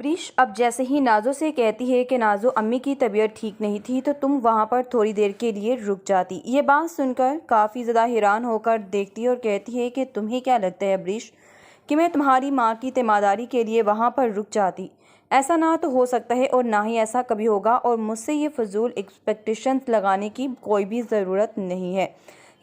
अब्रीश अब जैसे ही नाज़ो से कहती है कि नाज़ो अम्मी की तबीयत ठीक नहीं थी तो तुम वहाँ पर थोड़ी देर के लिए रुक जाती। ये बात सुनकर काफ़ी ज़्यादा हैरान होकर देखती है और कहती है कि तुम्हें क्या लगता है अब्रीश कि मैं तुम्हारी माँ की तीमारदारी के लिए वहाँ पर रुक जाती? ऐसा ना तो हो सकता है और ना ही ऐसा कभी होगा और मुझसे ये फजूल एक्सपेक्टेशंस लगाने की कोई भी ज़रूरत नहीं है।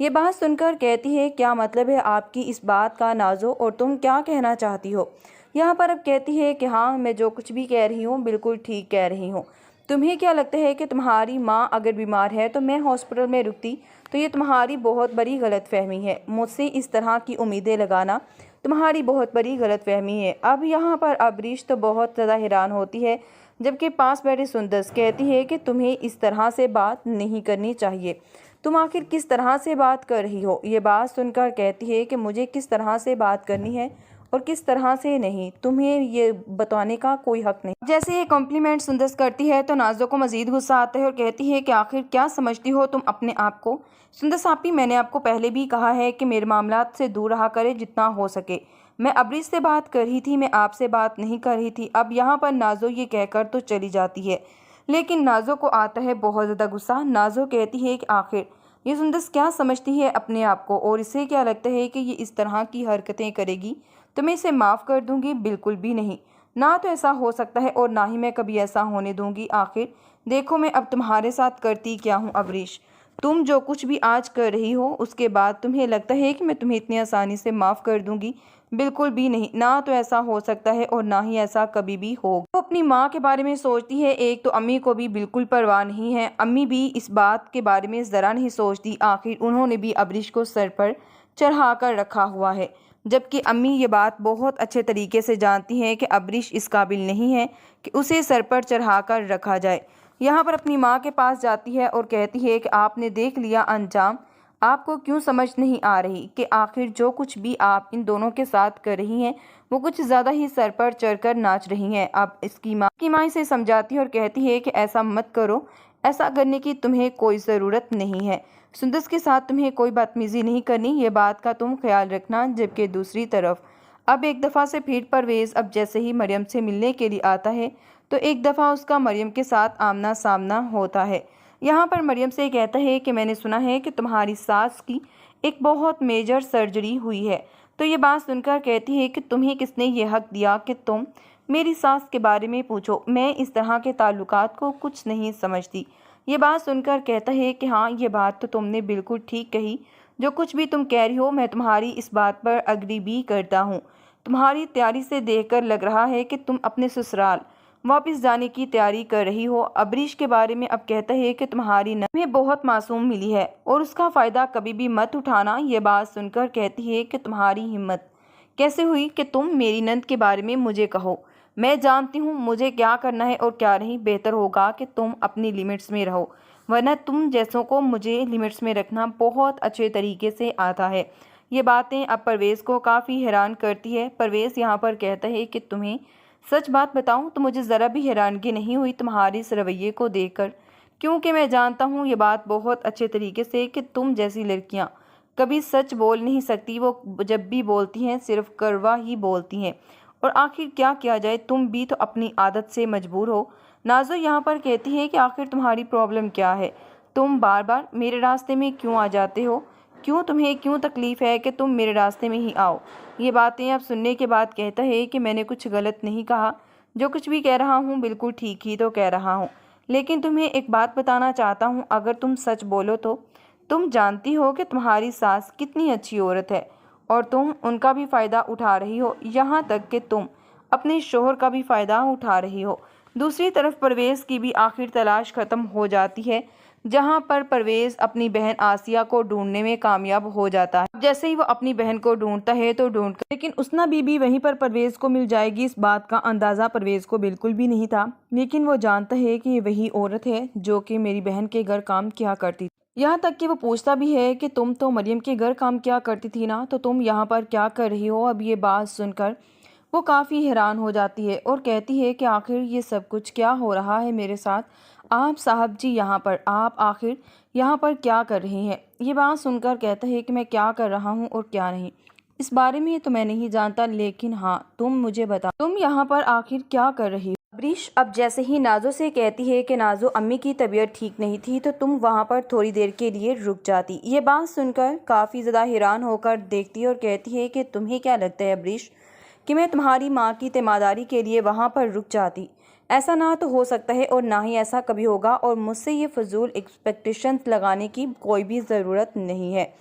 ये बात सुनकर कहती है क्या मतलब है आपकी इस बात का नाज़ो और तुम क्या कहना चाहती हो? यहाँ पर अब कहती है कि हाँ मैं जो कुछ भी कह रही हूँ बिल्कुल ठीक कह रही हूँ। तुम्हें क्या लगता है कि तुम्हारी माँ अगर बीमार है तो मैं हॉस्पिटल में रुकती? तो ये तुम्हारी बहुत बड़ी गलतफहमी है। मुझसे इस तरह की उम्मीदें लगाना तुम्हारी बहुत बड़ी गलतफहमी है। अब यहाँ पर अबरीश तो बहुत ज़्यादा हैरान होती है, जबकि पास बैठे सुंदस कहती है कि तुम्हें इस तरह से बात नहीं करनी चाहिए। तुम आखिर किस तरह से बात कर रही हो? ये बात सुनकर कहती है कि मुझे किस तरह से बात करनी है और किस तरह से नहीं, तुम्हें ये बताने का कोई हक नहीं। जैसे ये कॉम्प्लीमेंट सुंदस करती है तो नाज़ो को मजीद गुस्सा आता है और कहती है कि आखिर क्या समझती हो तुम अपने आप को? सुंदस आपी, मैंने आपको पहले भी कहा है कि मेरे मामलात से दूर रहा करे जितना हो सके। मैं अब्रीश से बात कर रही थी, मैं आपसे बात नहीं कर रही थी। अब यहाँ पर नाज़ो ये कहकर तो चली जाती है, लेकिन नाज़ो को आता है बहुत ज़्यादा गुस्सा। नाज़ो कहती है कि आखिर ये सुंदस क्या समझती है अपने आप को और इसे क्या लगता है कि ये इस तरह की हरकतें करेगी तो मैं इसे माफ़ कर दूंगी? बिल्कुल भी नहीं। ना तो ऐसा हो सकता है और ना ही मैं कभी ऐसा होने दूंगी। आखिर देखो मैं अब तुम्हारे साथ करती क्या हूँ अबरीश। तुम जो कुछ भी आज कर रही हो उसके बाद तुम्हें लगता है कि मैं तुम्हें इतनी आसानी से माफ़ कर दूंगी? बिल्कुल भी नहीं। ना तो ऐसा हो सकता है और ना ही ऐसा कभी भी होगा। वो अपनी माँ के बारे में सोचती है, एक तो अम्मी को भी बिल्कुल परवाह नहीं है। अम्मी भी इस बात के बारे में ज़रा नहीं सोचती। आखिर उन्होंने भी अबरीश को सर पर चढ़ा कर रखा हुआ है, जबकि अम्मी ये बात बहुत अच्छे तरीके से जानती हैं कि अबरीश इस काबिल नहीं है कि उसे सर पर चढ़ाकर रखा जाए। यहाँ पर अपनी माँ के पास जाती है और कहती है कि आपने देख लिया अंजाम। आपको क्यों समझ नहीं आ रही कि आखिर जो कुछ भी आप इन दोनों के साथ कर रही हैं वो कुछ ज़्यादा ही सर पर चढ़कर नाच रही हैं। अब इसकी माँ इसे समझाती है और कहती है कि ऐसा मत करो, ऐसा करने की तुम्हें कोई ज़रूरत नहीं है। सुंदस के साथ तुम्हें कोई बदतमीजी नहीं करनी, ये बात का तुम ख्याल रखना। जबकि दूसरी तरफ अब एक दफ़ा से फिर परवेज़ अब जैसे ही मरियम से मिलने के लिए आता है तो एक दफ़ा उसका मरियम के साथ आमना सामना होता है। यहाँ पर मरियम से कहता है कि मैंने सुना है कि तुम्हारी सास की एक बहुत मेजर सर्जरी हुई है। तो ये बात सुनकर कहती है कि तुम्हें किसने ये हक दिया कि तुम मेरी सास के बारे में पूछो? मैं इस तरह के ताल्लुकात को कुछ नहीं समझती। ये बात सुनकर कहता है कि हाँ ये बात तो तुमने बिल्कुल ठीक कही। जो कुछ भी तुम कह रही हो मैं तुम्हारी इस बात पर अग्री भी करता हूँ। तुम्हारी तैयारी से देखकर लग रहा है कि तुम अपने ससुराल वापस जाने की तैयारी कर रही हो। अबरीश के बारे में अब कहता है कि तुम्हारी नंद में बहुत मासूम मिली है और उसका फ़ायदा कभी भी मत उठाना। ये बात सुनकर कहती है कि तुम्हारी हिम्मत कैसे हुई कि तुम मेरी नंद के बारे में मुझे कहो? मैं जानती हूँ मुझे क्या करना है और क्या नहीं। बेहतर होगा कि तुम अपनी लिमिट्स में रहो, वरना तुम जैसों को मुझे लिमिट्स में रखना बहुत अच्छे तरीके से आता है। ये बातें अब परवेज़ को काफ़ी हैरान करती है। परवेज़ यहाँ पर कहता है कि तुम्हें सच बात बताऊँ तो मुझे ज़रा भी हैरानगी नहीं हुई तुम्हारे इस रवैये को देखकर, क्योंकि मैं जानता हूँ ये बात बहुत अच्छे तरीके से कि तुम जैसी लड़कियाँ कभी सच बोल नहीं सकती। वो जब भी बोलती हैं सिर्फ कड़वा ही बोलती हैं और आखिर क्या किया जाए, तुम भी तो अपनी आदत से मजबूर हो। नाज़ो यहाँ पर कहती है कि आखिर तुम्हारी प्रॉब्लम क्या है? तुम बार बार मेरे रास्ते में क्यों आ जाते हो? तुम्हें क्यों तकलीफ़ है कि तुम मेरे रास्ते में ही आओ? ये बातें अब सुनने के बाद कहता है कि मैंने कुछ गलत नहीं कहा, जो कुछ भी कह रहा हूँ बिल्कुल ठीक ही तो कह रहा हूँ। लेकिन तुम्हें एक बात बताना चाहता हूँ, अगर तुम सच बोलो तो तुम जानती हो कि तुम्हारी सास कितनी अच्छी औरत है और तुम उनका भी फ़ायदा उठा रही हो, यहाँ तक कि तुम अपने शोहर का भी फ़ायदा उठा रही हो। दूसरी तरफ परवेज़ की भी आखिर तलाश ख़त्म हो जाती है, जहाँ पर परवेज़ अपनी बहन आसिया को ढूंढने में कामयाब हो जाता है। जैसे ही वो अपनी बहन को ढूंढता है तो लेकिन उसना बीबी वहीं पर परवेज़ को मिल जाएगी, इस बात का अंदाज़ा परवेज़ को बिल्कुल भी नहीं था। लेकिन वो जानता है कि ये वही औरत है जो कि मेरी बहन के घर काम किया करती थी। यहाँ तक कि वो पूछता भी है कि तुम तो मरियम के घर काम किया करती थी ना, तो तुम यहाँ पर क्या कर रही हो? अब ये बात सुनकर वो काफ़ी हैरान हो जाती है और कहती है कि आखिर ये सब कुछ क्या हो रहा है मेरे साथ? आप साहब जी यहाँ पर, आप आखिर यहाँ पर क्या कर रहे हैं? ये बात सुनकर कहता है कि मैं क्या कर रहा हूँ और क्या नहीं, इस बारे में तो मैं नहीं जानता, लेकिन हाँ तुम मुझे बता, तुम यहाँ पर आखिर क्या कर रही हो। अब्रीश अब जैसे ही नाजो से कहती है कि नाजो अम्मी की तबीयत ठीक नहीं थी तो तुम वहाँ पर थोड़ी देर के लिए रुक जाती। ये बात सुनकर काफ़ी ज़्यादा हैरान होकर देखती है और कहती है कि तुम्हें क्या लगता है अब्रीश कि मैं तुम्हारी माँ की तीमारदारी के लिए वहाँ पर रुक जाती। ऐसा ना तो हो सकता है और ना ही ऐसा कभी होगा, और मुझसे ये फजूल एक्सपेक्टेशंस लगाने की कोई भी ज़रूरत नहीं है।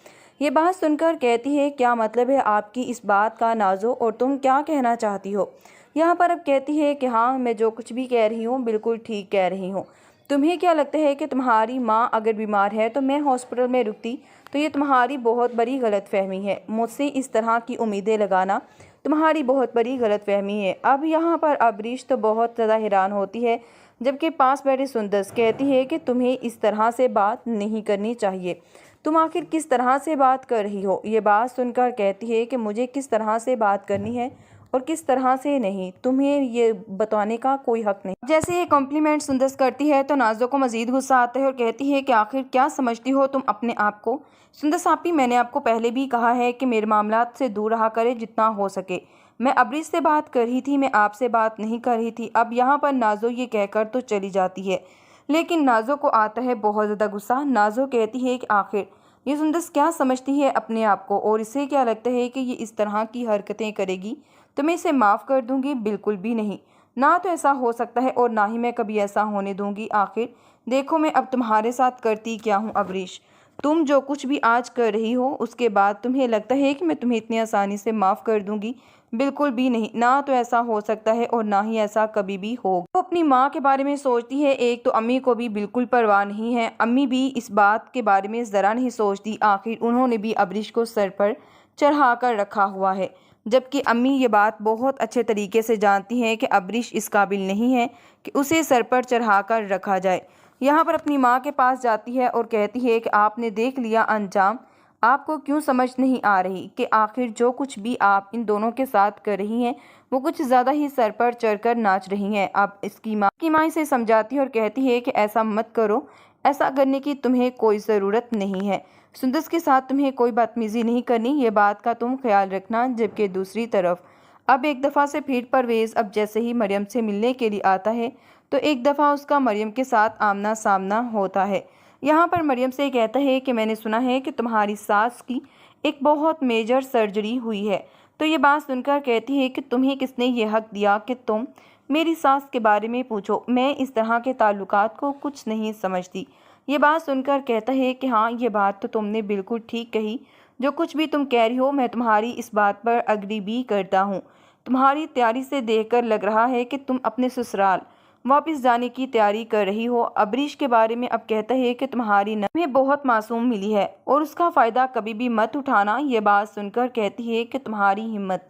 ये बात सुनकर कहती है क्या मतलब है आपकी इस बात का नाजो, और तुम क्या कहना चाहती हो। यहाँ पर अब कहती है कि हाँ मैं जो कुछ भी कह रही हूँ बिल्कुल ठीक कह रही हूँ। तुम्हें क्या लगता है कि तुम्हारी माँ अगर बीमार है तो मैं हॉस्पिटल में रुकती, तो ये तुम्हारी बहुत बड़ी गलतफहमी है। मुझसे इस तरह की उम्मीदें लगाना तुम्हारी बहुत बड़ी गलतफहमी है। अब यहाँ पर अबरीश तो बहुत ज़्यादा हैरान होती है, जबकि पास बैठे सुंदस कहती है कि तुम्हें इस तरह से बात नहीं करनी चाहिए। तुम आखिर किस तरह से बात कर रही हो। ये बात सुनकर कहती है कि मुझे किस तरह से बात करनी है और किस तरह से नहीं, तुम्हें ये बताने का कोई हक नहीं। जैसे ये कॉम्प्लीमेंट सुंदस करती है तो नाजो को मजीद गुस्सा आता है और कहती है कि आखिर क्या समझती हो तुम अपने आप को। सुंदस आपी, मैंने आपको पहले भी कहा है कि मेरे मामलात से दूर रहा करे जितना हो सके। मैं अबरीश से बात कर रही थी, मैं आपसे बात नहीं कर रही थी। अब यहाँ पर नाजो ये कहकर तो चली जाती है, लेकिन नाजो को आता है बहुत ज़्यादा गुस्सा। नाजो कहती है कि आखिर ये सुंदस क्या समझती है अपने आप को, और इसे क्या लगता है कि ये इस तरह की हरकतें करेगी तो मैं इसे माफ़ कर दूंगी। बिल्कुल भी नहीं, ना तो ऐसा हो सकता है और ना ही मैं कभी ऐसा होने दूंगी। आखिर देखो मैं अब तुम्हारे साथ करती क्या हूँ अबरीश। तुम जो कुछ भी आज कर रही हो उसके बाद तुम्हें लगता है कि मैं तुम्हें इतनी आसानी से माफ़ कर दूंगी। बिल्कुल भी नहीं, ना तो ऐसा हो सकता है और ना ही ऐसा कभी भी होगा। वो अपनी माँ के बारे में सोचती है, एक तो अम्मी को भी बिल्कुल परवाह नहीं है। अम्मी भी इस बात के बारे में ज़रा नहीं सोचती, आखिर उन्होंने भी अबरीश को सर पर चढ़ा कर रखा हुआ है। जबकि अम्मी ये बात बहुत अच्छे तरीके से जानती हैं कि अबरीश इस काबिल नहीं है कि उसे सर पर चढ़ा कर रखा जाए। यहाँ पर अपनी माँ के पास जाती है और कहती है कि आपने देख लिया अंजाम, आपको क्यों समझ नहीं आ रही कि आखिर जो कुछ भी आप इन दोनों के साथ कर रही हैं वो कुछ ज़्यादा ही सर पर चढ़कर नाच रही हैं। अब इसकी माँ इसे समझाती है और कहती है कि ऐसा मत करो, ऐसा करने की तुम्हें कोई ज़रूरत नहीं है। सुंदस के साथ तुम्हें कोई बदतमीजी नहीं करनी, ये बात का तुम ख्याल रखना। जबकि दूसरी तरफ अब एक दफ़ा से फिर परवेज़ अब जैसे ही मरियम से मिलने के लिए आता है तो एक दफ़ा उसका मरियम के साथ आमना सामना होता है। यहाँ पर मरियम से कहता है कि मैंने सुना है कि तुम्हारी सास की एक बहुत मेजर सर्जरी हुई है। तो ये बात सुनकर कहती है कि तुम्हें किसने ये हक दिया कि तुम मेरी सास के बारे में पूछो। मैं इस तरह के ताल्लुकात को कुछ नहीं समझती। ये बात सुनकर कहता है कि हाँ ये बात तो तुमने बिल्कुल ठीक कही, जो कुछ भी तुम कह रही हो मैं तुम्हारी इस बात पर अग्री भी करता हूँ। तुम्हारी तैयारी से देखकर लग रहा है कि तुम अपने ससुराल वापस जाने की तैयारी कर रही हो। अबरीश के बारे में अब कहता है कि तुम्हारी नंद में बहुत मासूम मिली है और उसका फ़ायदा कभी भी मत उठाना। ये बात सुनकर कहती है कि तुम्हारी हिम्मत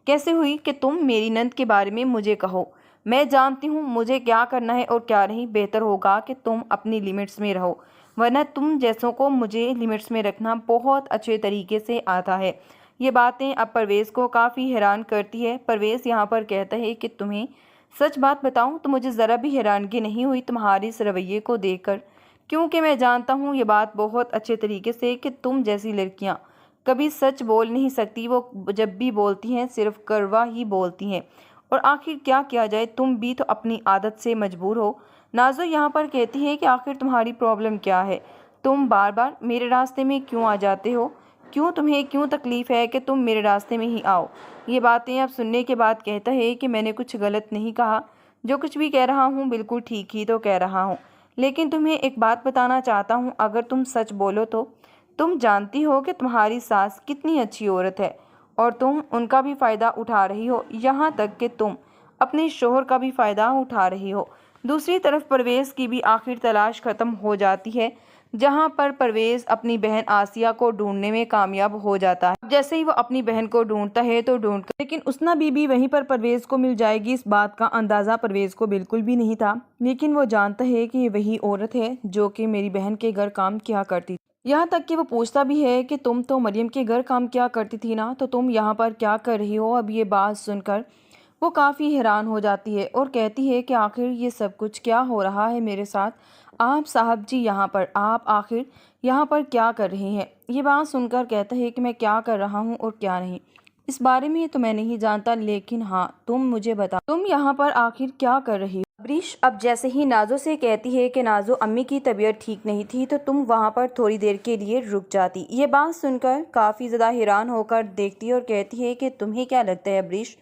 कैसे हुई कि तुम मेरी नंद के बारे में मुझे कहो। मैं जानती हूँ मुझे क्या करना है और क्या नहीं। बेहतर होगा कि तुम अपनी लिमिट्स में रहो, वरना तुम जैसों को मुझे लिमिट्स में रखना बहुत अच्छे तरीके से आता है। ये बातें अब परवेज़ को काफ़ी हैरान करती है। परवेज़ यहाँ पर कहता है कि तुम्हें सच बात बताऊं तो मुझे ज़रा भी हैरानगी नहीं हुई तुम्हारे इस रवैये को देखकर, क्योंकि मैं जानता हूं ये बात बहुत अच्छे तरीके से कि तुम जैसी लड़कियां कभी सच बोल नहीं सकती। वो जब भी बोलती हैं सिर्फ कड़वा ही बोलती हैं, और आखिर क्या किया जाए, तुम भी तो अपनी आदत से मजबूर हो। नाजो यहाँ पर कहती है कि आखिर तुम्हारी प्रॉब्लम क्या है, तुम बार बार मेरे रास्ते में क्यों आ जाते हो, तुम्हें क्यों तकलीफ़ है कि तुम मेरे रास्ते में ही आओ। ये बातें अब सुनने के बाद कहता है कि मैंने कुछ गलत नहीं कहा, जो कुछ भी कह रहा हूँ बिल्कुल ठीक ही तो कह रहा हूँ। लेकिन तुम्हें एक बात बताना चाहता हूँ, अगर तुम सच बोलो तो तुम जानती हो कि तुम्हारी सास कितनी अच्छी औरत है और तुम उनका भी फ़ायदा उठा रही हो, यहाँ तक कि तुम अपने शोहर का भी फ़ायदा उठा रही हो। दूसरी तरफ परवेज़ की भी आखिर तलाश ख़त्म हो जाती है, जहां पर परवेज़ अपनी बहन आसिया को ढूंढने में कामयाब हो जाता है। जैसे ही वो अपनी बहन को ढूंढता है तो लेकिन उसना बीबी वहीं पर परवेज़ को मिल जाएगी, इस बात का अंदाज़ा परवेज़ को बिल्कुल भी नहीं था। लेकिन वो जानता है कि ये वही औरत है जो कि मेरी बहन के घर काम किया करती। यहाँ तक कि वो पूछता भी है कि तुम तो मरियम के घर काम किया करती थी ना, तो तुम यहाँ पर क्या कर रही हो। अब ये बात सुनकर वो काफ़ी हैरान हो जाती है और कहती है कि आखिर ये सब कुछ क्या हो रहा है मेरे साथ। आप साहब जी यहाँ पर, आप आखिर यहाँ पर क्या कर रहे हैं। ये बात सुनकर कहता है कि मैं क्या कर रहा हूँ और क्या नहीं, इस बारे में तो मैं नहीं जानता, लेकिन हाँ तुम मुझे बता, तुम यहाँ पर आखिर क्या कर रही हो। अब्रीश अब जैसे ही नाजो से कहती है कि नाजो अम्मी की तबीयत ठीक नहीं थी तो तुम वहाँ पर थोड़ी देर के लिए रुक जाती। ये बात सुनकर काफ़ी ज़्यादा हैरान होकर देखती है और कहती है कि तुम्हें क्या लगता है अब्रीश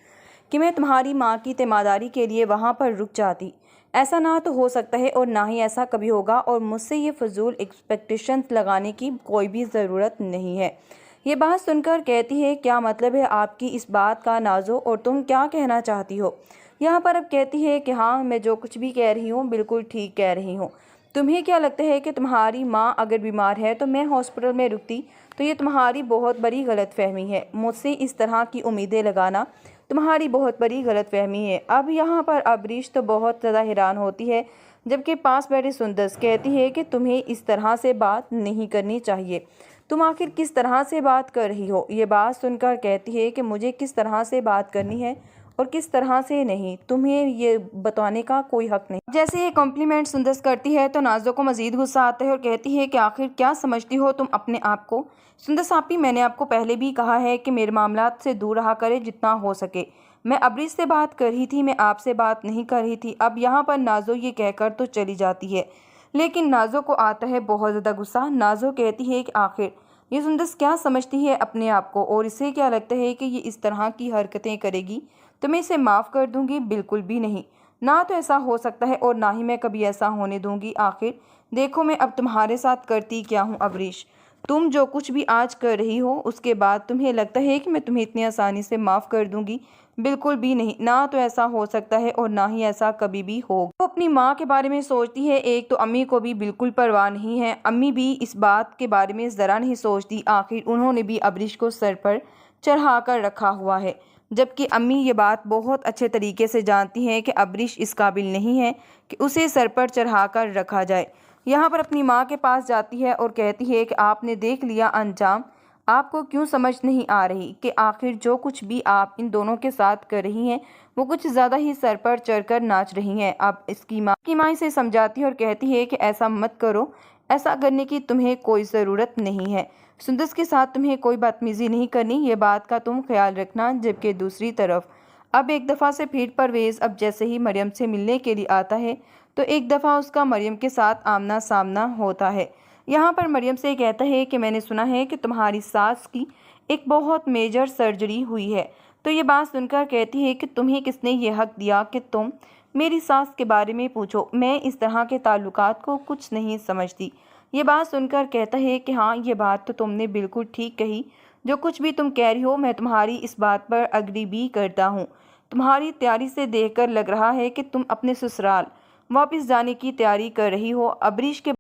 कि मैं तुम्हारी माँ की तीमारदारी के लिए वहाँ पर रुक जाती। ऐसा ना तो हो सकता है और ना ही ऐसा कभी होगा, और मुझसे ये फजूल एक्सपेक्टेशंस लगाने की कोई भी ज़रूरत नहीं है। ये बात सुनकर कहती है क्या मतलब है आपकी इस बात का नाजो, और तुम क्या कहना चाहती हो। यहाँ पर अब कहती है कि हाँ मैं जो कुछ भी कह रही हूँ बिल्कुल ठीक कह रही हूँ। तुम्हें क्या लगता है कि तुम्हारी माँ अगर बीमार है तो मैं हॉस्पिटल में रुकती, तो ये तुम्हारी बहुत बड़ी गलतफहमी है। मुझसे इस तरह की उम्मीदें लगाना तुम्हारी बहुत बड़ी गलतफहमी है। अब यहाँ पर अबरीश तो बहुत ज़्यादा हैरान होती है, जबकि पास बैठे सुंदस कहती है कि तुम्हें इस तरह से बात नहीं करनी चाहिए। तुम आखिर किस तरह से बात कर रही हो। ये बात सुनकर कहती है कि मुझे किस तरह से बात करनी है और किस तरह से नहीं, तुम्हें ये बताने का कोई हक नहीं। जैसे ये कॉम्प्लीमेंट सुंदस करती है तो नाजो को मजीद गुस्सा आता है और कहती है कि आखिर क्या समझती हो तुम अपने आप को। सुंदस आपी, मैंने आपको पहले भी कहा है कि मेरे मामलात से दूर रहा करे जितना हो सके। मैं अबरीश से बात कर रही थी, मैं आपसे बात नहीं कर रही थी। अब यहाँ पर नाजो ये कहकर तो चली जाती है, लेकिन नाजो को आता है बहुत ज़्यादा गुस्सा। नाजो कहती है कि आखिर ये सुंदस क्या समझती है अपने आप को, और इसे क्या लगता है कि ये इस तरह की हरकतें करेगी तो मैं इसे माफ़ कर दूंगी। बिल्कुल भी नहीं, ना तो ऐसा हो सकता है और ना ही मैं कभी ऐसा होने दूंगी। आखिर देखो मैं अब तुम्हारे साथ करती क्या हूँ अबरीश। तुम जो कुछ भी आज कर रही हो उसके बाद तुम्हें लगता है कि मैं तुम्हें इतनी आसानी से माफ़ कर दूंगी। बिल्कुल भी नहीं, ना तो ऐसा हो सकता है और ना ही ऐसा कभी भी होगा। वो अपनी माँ के बारे में सोचती है, एक तो अम्मी को भी बिल्कुल परवाह नहीं है। अम्मी भी इस बात के बारे में ज़रा नहीं सोचती, आखिर उन्होंने भी अबरीश को सर पर चढ़ा कर रखा हुआ है। जबकि अम्मी ये बात बहुत अच्छे तरीके से जानती हैं कि अबरीश इस काबिल नहीं है कि उसे सर पर चढ़ा कर रखा जाए। यहाँ पर अपनी माँ के पास जाती है और कहती है कि आपने देख लिया अंजाम, आपको क्यों समझ नहीं आ रही कि आखिर जो कुछ भी आप इन दोनों के साथ कर रही हैं वो कुछ ज़्यादा ही सर पर चढ़कर नाच रही हैं। अब इसकी माँ इसे समझाती है और कहती है कि ऐसा मत करो, ऐसा करने की तुम्हें कोई ज़रूरत नहीं है। सुंदस के साथ तुम्हें कोई बदतमीजी नहीं करनी, ये बात का तुम ख्याल रखना। जबकि दूसरी तरफ अब एक दफ़ा से फिर परवेज़ अब जैसे ही मरियम से मिलने के लिए आता है तो एक दफ़ा उसका मरियम के साथ आमना सामना होता है। यहाँ पर मरियम से कहता है कि मैंने सुना है कि तुम्हारी सास की एक बहुत मेजर सर्जरी हुई है। तो ये बात सुनकर कहती है कि तुम्हें किसने ये हक दिया कि तुम मेरी सास के बारे में पूछो, मैं इस तरह के ताल्लुकात को कुछ नहीं समझती। ये बात सुनकर कहता है कि हाँ ये बात तो तुमने बिल्कुल ठीक कही, जो कुछ भी तुम कह रही हो मैं तुम्हारी इस बात पर अग्री भी करता हूँ। तुम्हारी तैयारी से देखकर लग रहा है कि तुम अपने ससुराल वापस जाने की तैयारी कर रही हो। अबरीश के